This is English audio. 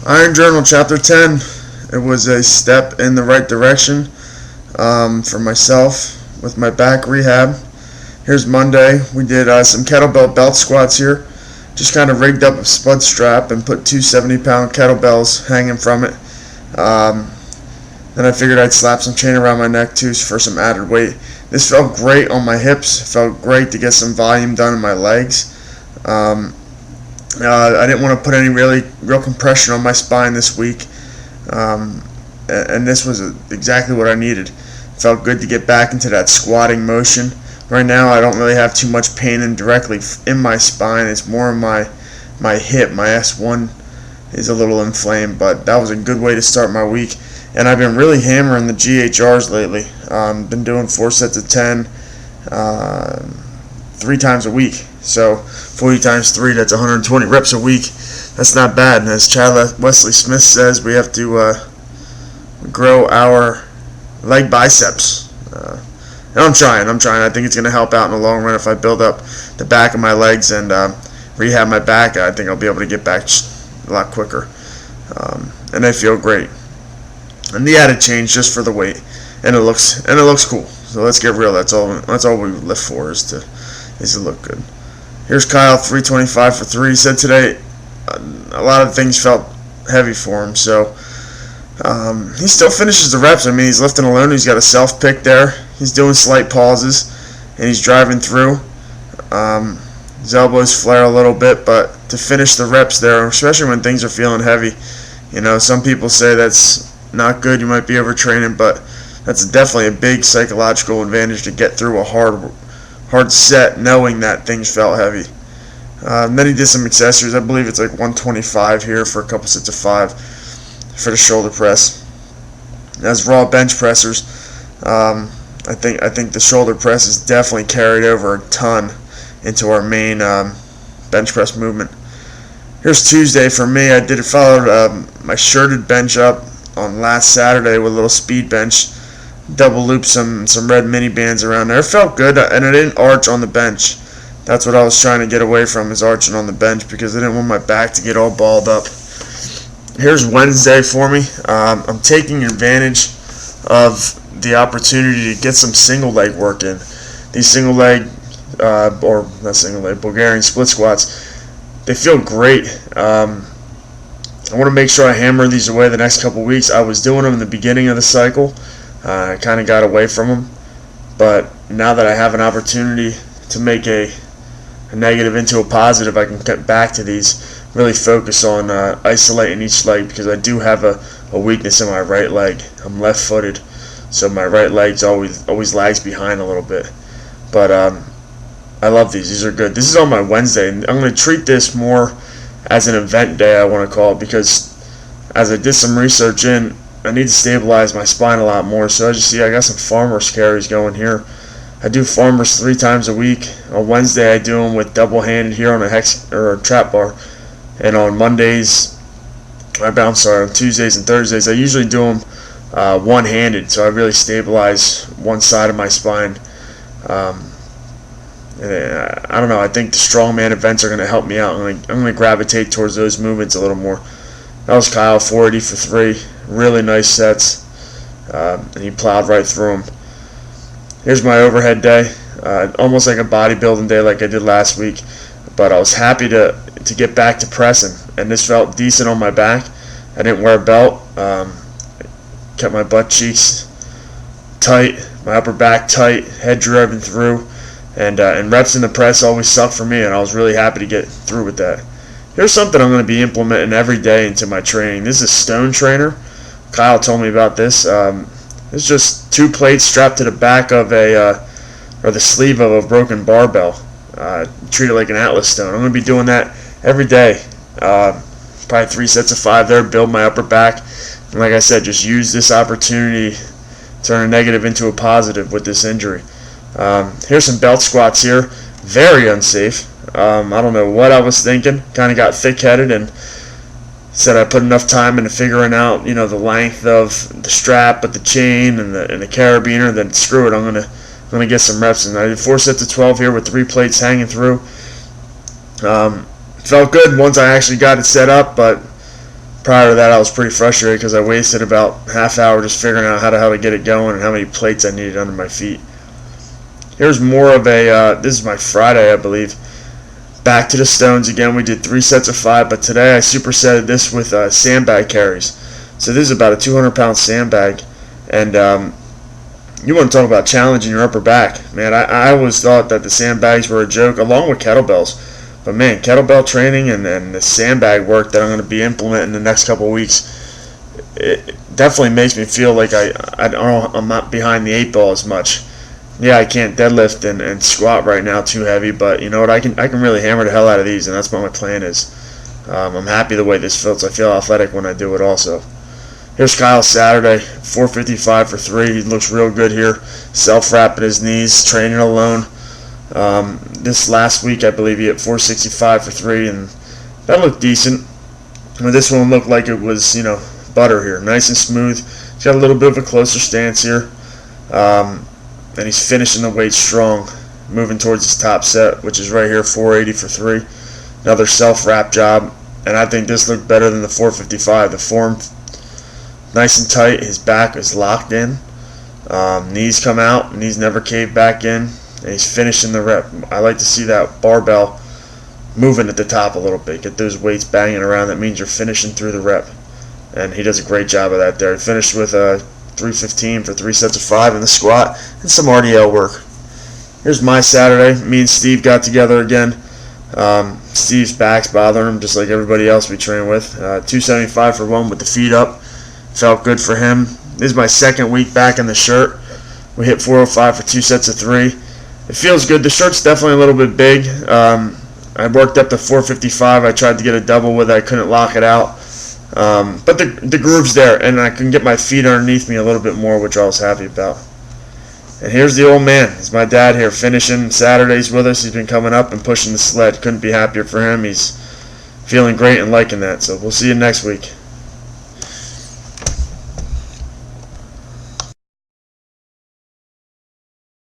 Iron Journal, Chapter 10. It was a step in the right direction for myself with my back rehab. Here's Monday. We did some kettlebell belt squats here. Just kind of rigged up a spud strap and put two 70-pound kettlebells hanging from it. Then I figured I'd slap some chain around my neck too for some added weight. This felt great on my hips. It felt great to get some volume done in my legs. I didn't want to put any real compression on my spine this week, and this was exactly what I needed. It felt good to get back into that squatting motion. Right now, I don't really have too much pain directly in my spine. It's more in my hip. My S1 is a little inflamed, but that was a good way to start my week. And I've been really hammering the GHRs lately. Been doing 4 sets of 10, 3 times a week. So 40 times 3, that's 120 reps a week. That's not bad. And as Chad Wesley Smith says, we have to grow our leg biceps. And I'm trying. I think it's going to help out in the long run if I build up the back of my legs and rehab my back. I think I'll be able to get back a lot quicker. And I feel great. And the added change just for the weight, and it looks cool. So let's get real. That's all we live for is to look good. Here's Kyle, 325 for 3. He said today a lot of things felt heavy for him, so he still finishes the reps. I mean, he's lifting alone. He's got a self-pick there. He's doing slight pauses, and he's driving through. His elbows flare a little bit, but to finish the reps there, especially when things are feeling heavy, some people say that's not good. You might be overtraining, but that's definitely a big psychological advantage to get through a hard set knowing that things felt heavy. Then he did some accessories. I believe it's like 125 here for a couple sets of 5 for the shoulder press. As raw bench pressers, I think the shoulder press is definitely carried over a ton into our main bench press movement. Here's Tuesday for me. I followed my shirted bench up on last Saturday with a little speed bench. Double loop some red mini bands around there. It felt good, and I didn't arch on the bench. That's what I was trying to get away from, is arching on the bench, because I didn't want my back to get all balled up. Here's Wednesday for me. I'm taking advantage of the opportunity to get some single leg work in. These single leg, Bulgarian split squats, they feel great. I want to make sure I hammer these away the next couple weeks. I was doing them in the beginning of the cycle. I kind of got away from them, but now that I have an opportunity to make a negative into a positive, I can get back to these, really focus on isolating each leg, because I do have a weakness in my right leg. I'm left-footed, so my right leg's always lags behind a little bit. But I love these. These are good. This is on my Wednesday, and I'm going to treat this more as an event day, I want to call it, because as I did some research I need to stabilize my spine a lot more. So as you see, I got some farmer's carries going here. I do farmers 3 times a week. On Wednesday, I do them with double-handed here on a hex or a trap bar, and on on Tuesdays and Thursdays, I usually do them one-handed. So I really stabilize one side of my spine. I don't know. I think the strongman events are going to help me out. I'm going to gravitate towards those movements a little more. That was Kyle, 480 for 3. Really nice sets, and he plowed right through them. Here's my overhead day, almost like a bodybuilding day like I did last week, but I was happy to get back to pressing, and this felt decent on my back. I didn't wear a belt, kept my butt cheeks tight, my upper back tight, head driving through, and reps in the press always suck for me, and I was really happy to get through with that. Here's something I'm going to be implementing every day into my training. This is Stone Trainer. Kyle told me about this. It's just 2 plates strapped to the back of or the sleeve of a broken barbell. Treat it like an Atlas stone. I'm going to be doing that every day. Probably 3 sets of 5 there, build my upper back. And like I said, just use this opportunity to turn a negative into a positive with this injury. Here's some belt squats here. Very unsafe. I don't know what I was thinking. Kind of got thick-headed and said I put enough time into figuring out, the length of the strap, but the chain and the carabiner. Then screw it, I'm gonna get some reps in. I did 4 sets of 12 here with 3 plates hanging through. Felt good once I actually got it set up, but prior to that, I was pretty frustrated because I wasted about half hour just figuring out how to get it going and how many plates I needed under my feet. Here's more of a, this is my Friday, I believe. Back to the stones again. We did 3 sets of 5, but today I supersetted this with sandbag carries. So this is about a 200-pound sandbag, and you want to talk about challenging your upper back. Man, I always thought that the sandbags were a joke, along with kettlebells. But man, kettlebell training and the sandbag work that I'm going to be implementing the next couple of weeks, it definitely makes me feel like I'm not behind the 8 ball as much. Yeah, I can't deadlift and squat right now too heavy, but you know what? I can really hammer the hell out of these, and that's what my plan is. I'm happy the way this feels. I feel athletic when I do it also. Here's Kyle Saturday, 455 for 3. He looks real good here. Self-wrapping his knees, training alone. This last week, I believe he hit 465 for 3, and that looked decent. But this one looked like it was, butter here. Nice and smooth. He's got a little bit of a closer stance here. And he's finishing the weight strong, moving towards his top set, which is right here, 480 for 3. Another self-wrap job, and I think this looked better than the 455. The form, nice and tight. His back is locked in. Knees come out. Knees never cave back in. And he's finishing the rep. I like to see that barbell moving at the top a little bit. Get those weights banging around. That means you're finishing through the rep. And he does a great job of that there. He finished with 315 for 3 sets of 5 in the squat and some RDL work. Here's my Saturday. Me and Steve got together again. Steve's back's bothering him just like everybody else we train with. 275 for 1 with the feet up. Felt good for him. This is my second week back in the shirt. We hit 405 for 2 sets of 3. It feels good. The shirt's definitely a little bit big. I worked up to 455. I tried to get a double with it. I couldn't lock it out. But the groove's there, and I can get my feet underneath me a little bit more, which I was happy about. And here's the old man. It's my dad here, finishing Saturdays with us. He's been coming up and pushing the sled. Couldn't be happier for him. He's feeling great and liking that. So we'll see you next week.